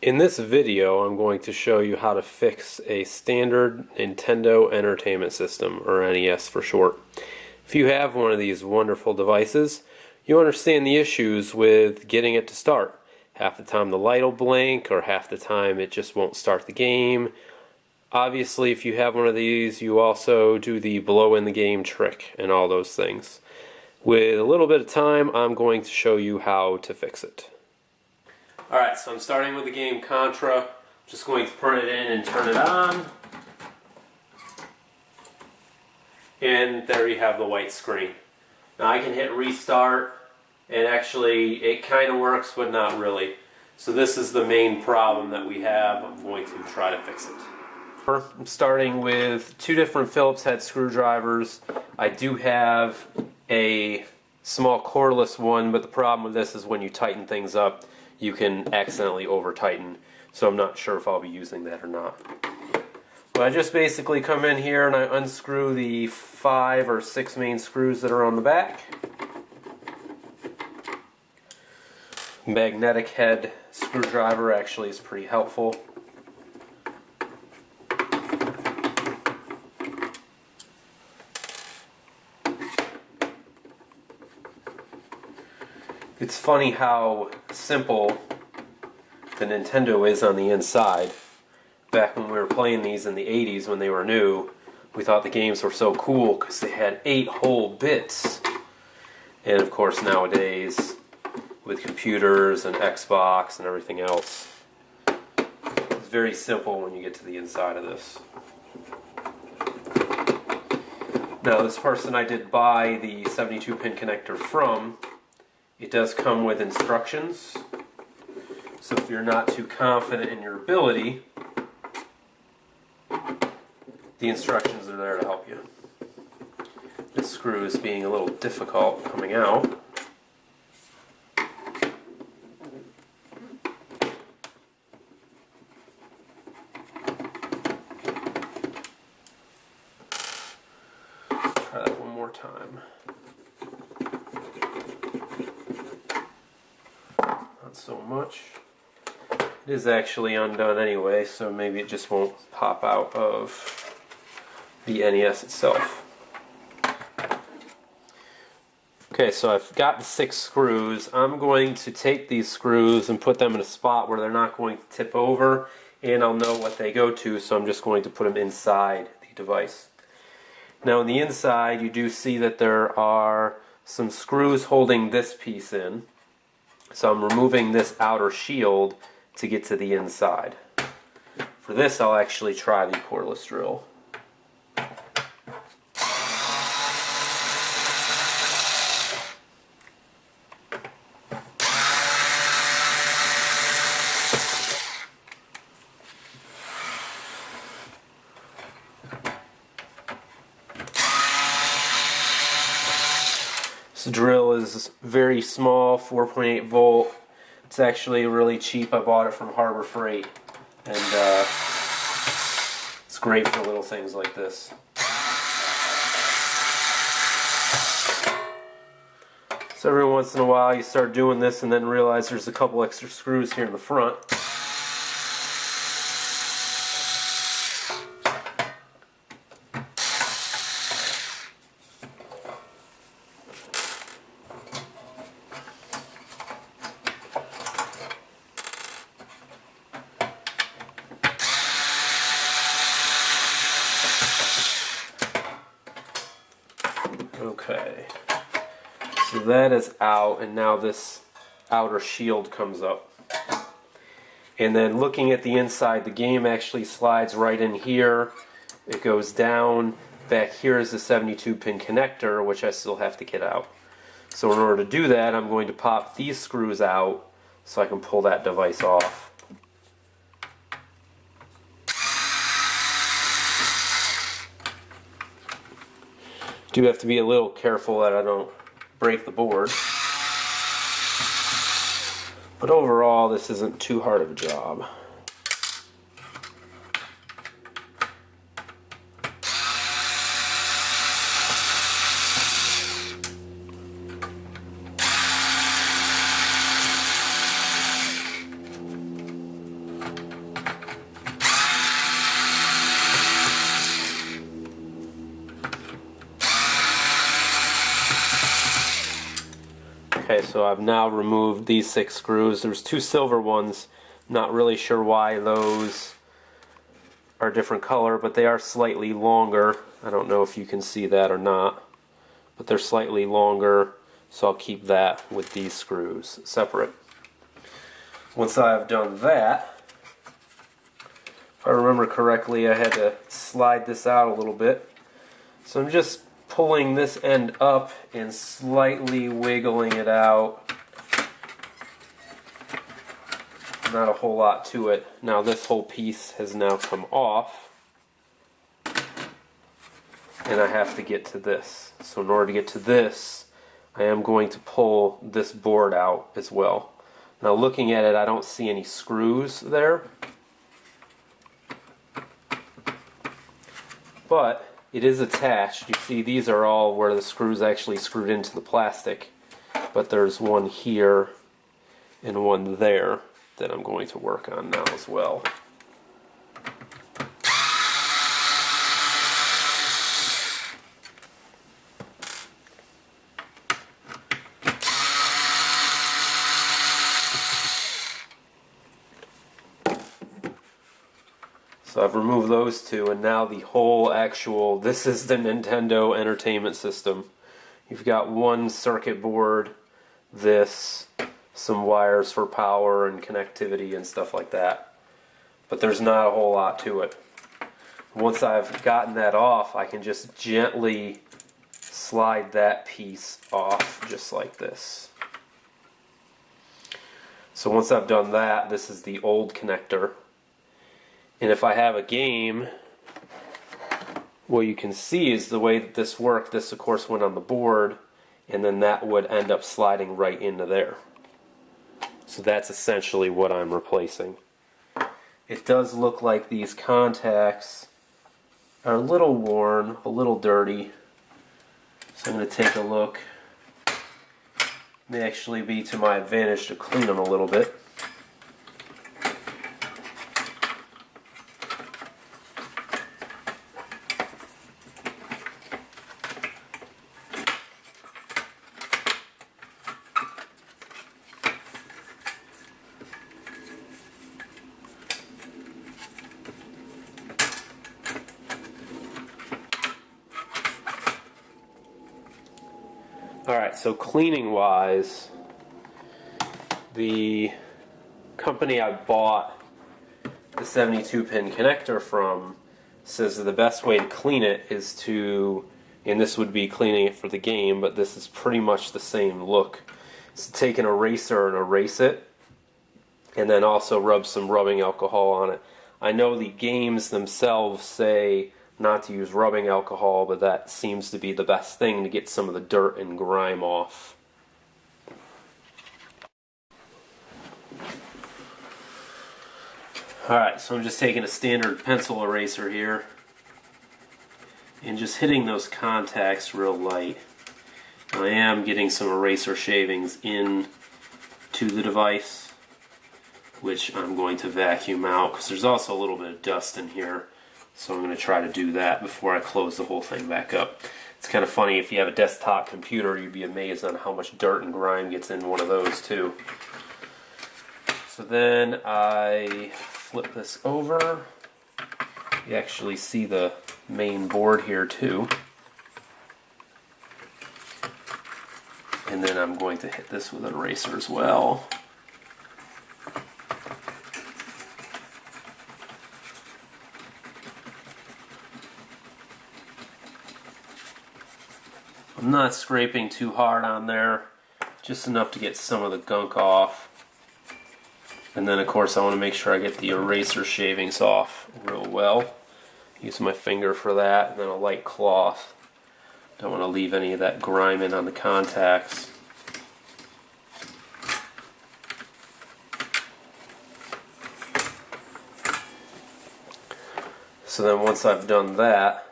In this video, I'm going to show you how to fix a standard Nintendo Entertainment System, or NES for short. If you have one of these wonderful devices, you understand the issues with getting it to start. Half the time the light will blink, or half the time it just won't start the game. Obviously, if you have one of these, you also do the blow in the game trick and all those things. With a little bit of time, I'm going to show you how to fix it. Alright, so I'm starting with the game Contra. Just going to put it in and turn it on. And there you have the white screen. Now I can hit restart, and actually it kind of works, but not really. So this is the main problem that we have. I'm going to try to fix it. I'm starting with two different Phillips head screwdrivers. I do have a small cordless one, but the problem with this is when you tighten things up, you can accidentally over tighten, so I'm not sure if I'll be using that or not. But I just basically come in here and I unscrew the 5 or 6 main screws that are on the back. Magnetic head screwdriver actually is pretty helpful. It's funny how simple the Nintendo is on the inside. Back when we were playing these in the 80s when they were new, we thought the games were so cool because they had 8 whole bits. And of course nowadays, with computers and Xbox and everything else, it's very simple when you get to the inside of this. Now this person I did buy the 72-pin connector from, it does come with instructions, so if you're not too confident in your ability, the instructions are there to help you. This screw is being a little difficult coming out. Try that one more time. So much. It is actually undone anyway, so maybe it just won't pop out of the NES itself. Okay, so I've got the 6 screws. I'm going to take these screws and put them in a spot where they're not going to tip over, and I'll know what they go to, so I'm just going to put them inside the device. Now on the inside, you do see that there are some screws holding this piece in. So I'm removing this outer shield to get to the inside. For this, I'll actually try the cordless drill. This drill is very small, 4.8 volt. It's actually really cheap. I bought it from Harbor Freight, and it's great for little things like this. So every once in a while you start doing this and then realize there's a couple extra screws here in the front. Okay, so that is out, and now this outer shield comes up. And then looking at the inside, the game actually slides right in here. It goes down. Back here is the 72-pin connector, which I still have to get out. So in order to do that, I'm going to pop these screws out so I can pull that device off. Do have to be a little careful that I don't break the board. But overall, this isn't too hard of a job. Okay, so I've now removed these 6 screws. There's 2 silver ones. Not really sure why those are a different color, but they are slightly longer. I don't know if you can see that or not, but they're slightly longer, so I'll keep that with these screws separate. Once I've done that, if I remember correctly, I had to slide this out a little bit. So I'm just pulling this end up and slightly wiggling it out. Not a whole lot to it. Now this whole piece has now come off, and I have to get to this. So in order to get to this, I am going to pull this board out as well. Now looking at it, I don't see any screws there, but it is attached. You see, these are all where the screws actually screwed into the plastic, but there's one here and one there that I'm going to work on now as well. So I've removed those 2, and now the whole actual, this is the Nintendo Entertainment System. You've got one circuit board, this, some wires for power and connectivity and stuff like that. But there's not a whole lot to it. Once I've gotten that off, I can just gently slide that piece off just like this. So once I've done that, this is the old connector. And if I have a game, what you can see is the way that this worked. This of course went on the board, and then that would end up sliding right into there. So that's essentially what I'm replacing. It does look like these contacts are a little worn, a little dirty. So I'm going to take a look. It may actually be to my advantage to clean them a little bit. Alright, so cleaning wise, the company I bought the 72-pin connector from says that the best way to clean it is to, and this would be cleaning it for the game, but this is pretty much the same look, is to take an eraser and erase it, and then also rub some rubbing alcohol on it. I know the games themselves say not to use rubbing alcohol, but that seems to be the best thing to get some of the dirt and grime off. Alright, so I'm just taking a standard pencil eraser here and just hitting those contacts real light. I am getting some eraser shavings in to the device, which I'm going to vacuum out because there's also a little bit of dust in here. So I'm going to try to do that before I close the whole thing back up. It's kind of funny, if you have a desktop computer, you'd be amazed on how much dirt and grime gets in one of those too. So then I flip this over. You actually see the main board here too. And then I'm going to hit this with an eraser as well. I'm not scraping too hard on there, just enough to get some of the gunk off. And then of course I want to make sure I get the eraser shavings off real well. Use my finger for that, and then a light cloth. Don't want to leave any of that grime in on the contacts. So then once I've done that,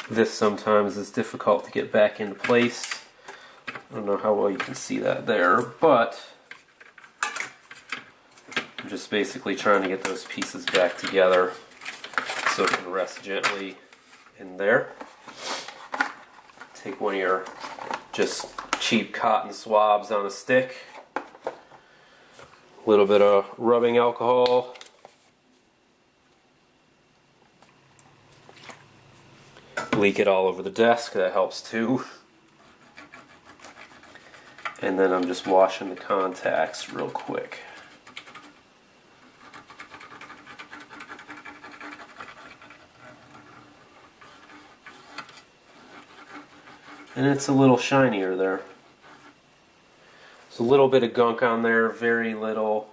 this sometimes is difficult to get back into place. I don't know how well you can see that there, but I'm just basically trying to get those pieces back together so it can rest gently in there. take one of your just cheap cotton swabs on a stick, a little bit of rubbing alcohol, leak it all over the desk, that helps too. And then I'm just washing the contacts real quick. And it's a little shinier there. There's a little bit of gunk on there, very little,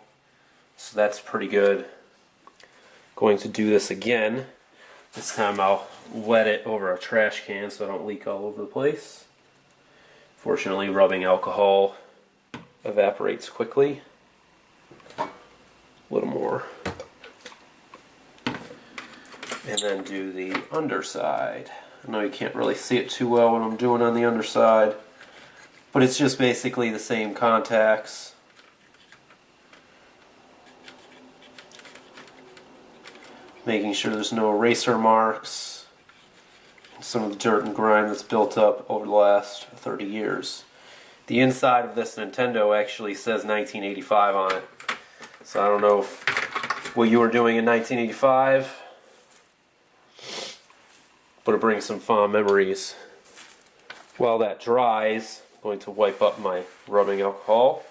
so that's pretty good. Going to do this again. This time I'll wet it over a trash can so I don't leak all over the place. Fortunately, rubbing alcohol evaporates quickly. A little more. And then do the underside. I know you can't really see it too well when I'm doing on the underside, but it's just basically the same contacts. Making sure there's no eraser marks, some of the dirt and grime that's built up over the last 30 years. The inside of this Nintendo actually says 1985 on it, so I don't know what you were doing in 1985. But it brings some fond memories. While that dries, I'm going to wipe up my rubbing alcohol.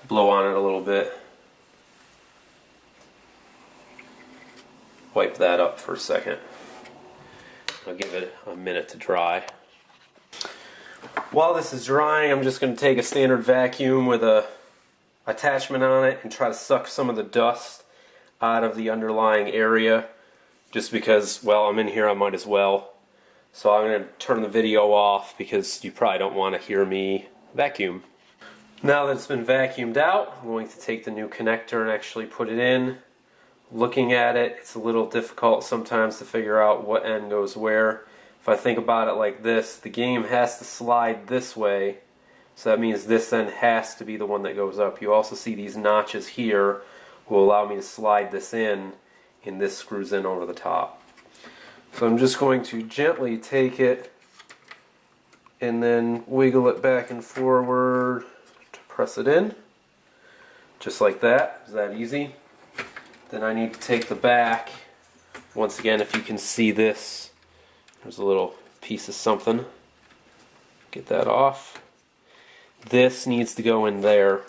Blow on it a little bit. Wipe that up for a second. I'll give it a minute to dry. While this is drying, I'm just going to take a standard vacuum with a attachment on it and try to suck some of the dust out of the underlying area, just because, well, I'm in here, I might as well. So I'm going to turn the video off because you probably don't want to hear me vacuum. Now that it's been vacuumed out, I'm going to take the new connector and actually put it in. Looking at it, it's a little difficult sometimes to figure out what end goes where. If I think about it like this, the game has to slide this way, so that means this end has to be the one that goes up. You also see these notches here will allow me to slide this in, and this screws in over the top. So I'm just going to gently take it and then wiggle it back and forward to press it in, just like that. Is that easy? Then I need to take the back. Once again, if you can see this, there's a little piece of something. Get that off. This needs to go in there.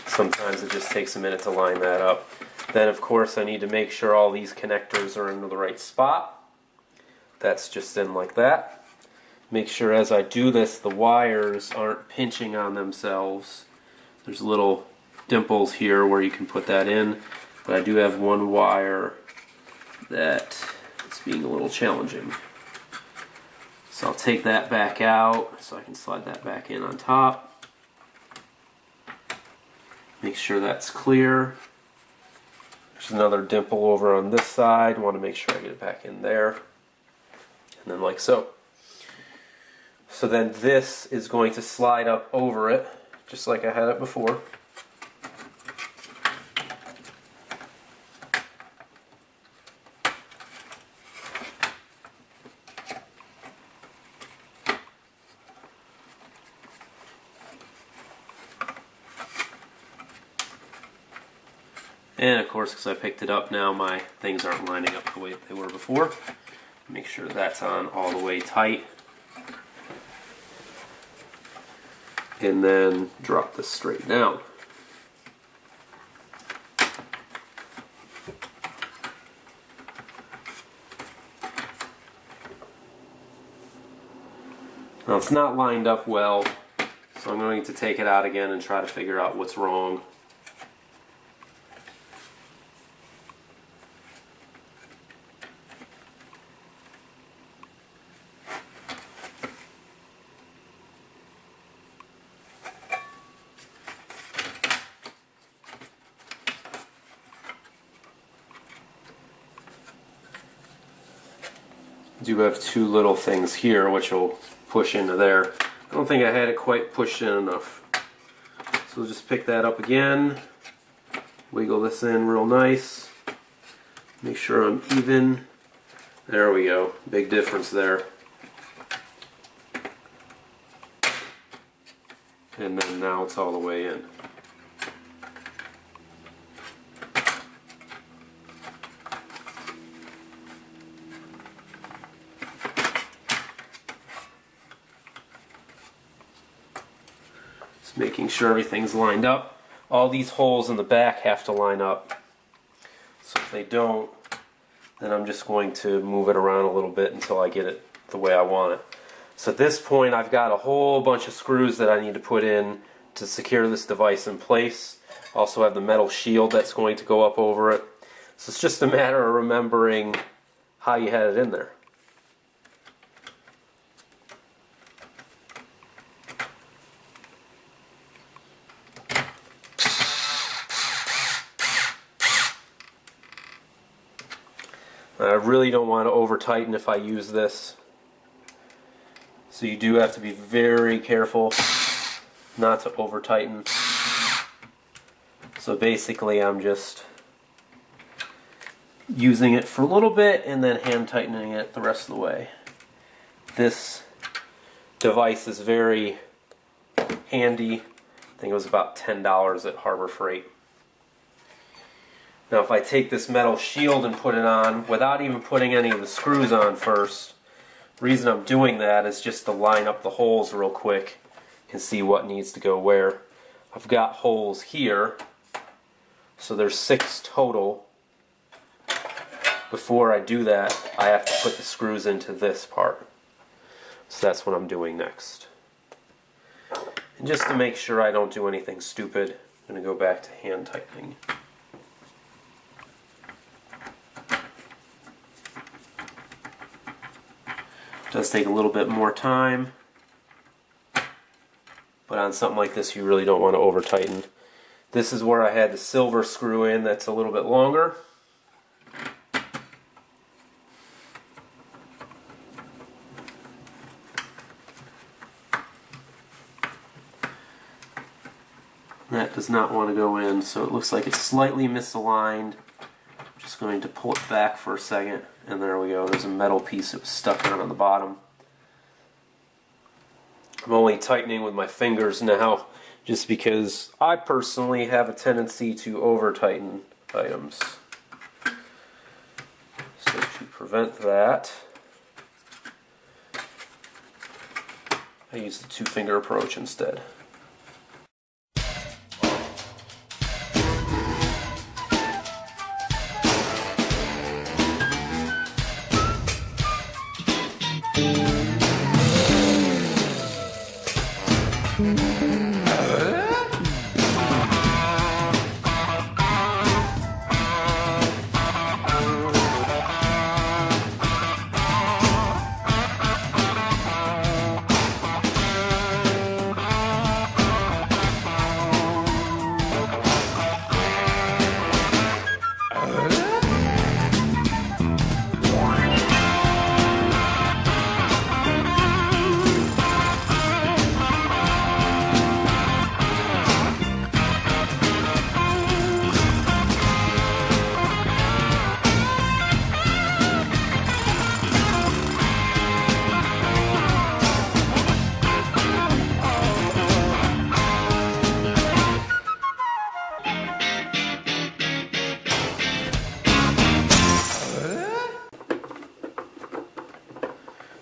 Sometimes it just takes a minute to line that up. Then of course I need to make sure all these connectors are in the right spot. That's just in like that. Make sure as I do this the wires aren't pinching on themselves. There's little dimples here where you can put that in, but I do have one wire that is being a little challenging. So I'll take that back out so I can slide that back in on top. Make sure that's clear. There's another dimple over on this side. Want to make sure I get it back in there. And then like so. So then this is going to slide up over it, just like I had it before. And of course, because I picked it up now, my things aren't lining up the way they were before. Make sure that's on all the way tight. And then drop this straight down. Now it's not lined up well, so I'm going to take it out again and try to figure out what's wrong. Do have two little things here which will push into there. I don't think I had it quite pushed in enough. So we'll just pick that up again, Wiggle this in real nice. Make sure I'm even. There we go. Big difference there. And then now it's all the way in. Just making sure everything's lined up. All these holes in the back have to line up. So if they don't, then I'm just going to move it around a little bit until I get it the way I want it. So at this point I've got a whole bunch of screws that I need to put in to secure this device in place. Also have the metal shield that's going to go up over it. So it's just a matter of remembering how you had it in there. I really don't want to over tighten if I use this. So you do have to be very careful not to over tighten. So basically I'm just using it for a little bit and then hand tightening it the rest of the way. This device is very handy. I think it was about $10 at Harbor Freight. Now if I take this metal shield and put it on without even putting any of the screws on first, the reason I'm doing that is just to line up the holes real quick and see what needs to go where. I've got holes here, so there's 6 total. Before I do that, I have to put the screws into this part. So that's what I'm doing next. And just to make sure I don't do anything stupid, I'm going to go back to hand tightening. It does take a little bit more time, but on something like this you really don't want to over tighten. This is where I had the silver screw in that's a little bit longer. That does not want to go in, so it looks like it's slightly misaligned. I'm just going to pull it back for a second, and there we go. There's a metal piece that was stuck on the bottom. I'm only tightening with my fingers now, just because I personally have a tendency to over tighten items. So to prevent that, I use the 2-finger approach instead.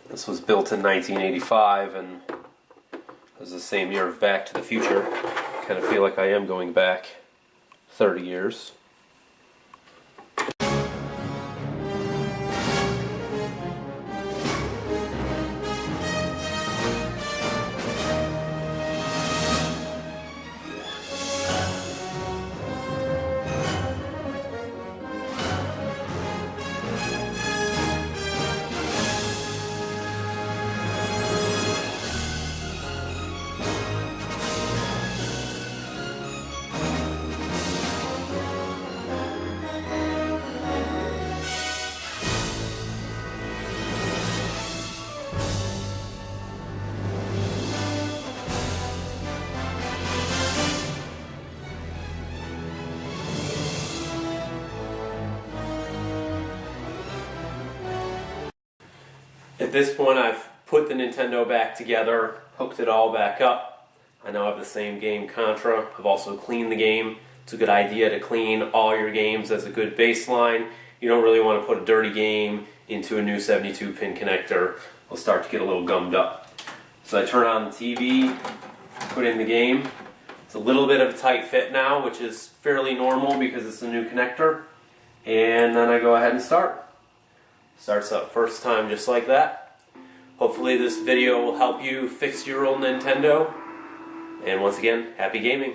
This was built in 1985, and it was the same year of Back to the Future. Kind of feel like I am going back 30 years. At this point, I've put the Nintendo back together, hooked it all back up. I now have the same game, Contra. I've also cleaned the game. It's a good idea to clean all your games as a good baseline. You don't really want to put a dirty game into a new 72-pin connector. It'll start to get a little gummed up. So I turn on the TV, put in the game. It's a little bit of a tight fit now, which is fairly normal because it's a new connector. And then I go ahead and start. Starts up first time just like that. Hopefully this video will help you fix your old Nintendo. And once again, happy gaming.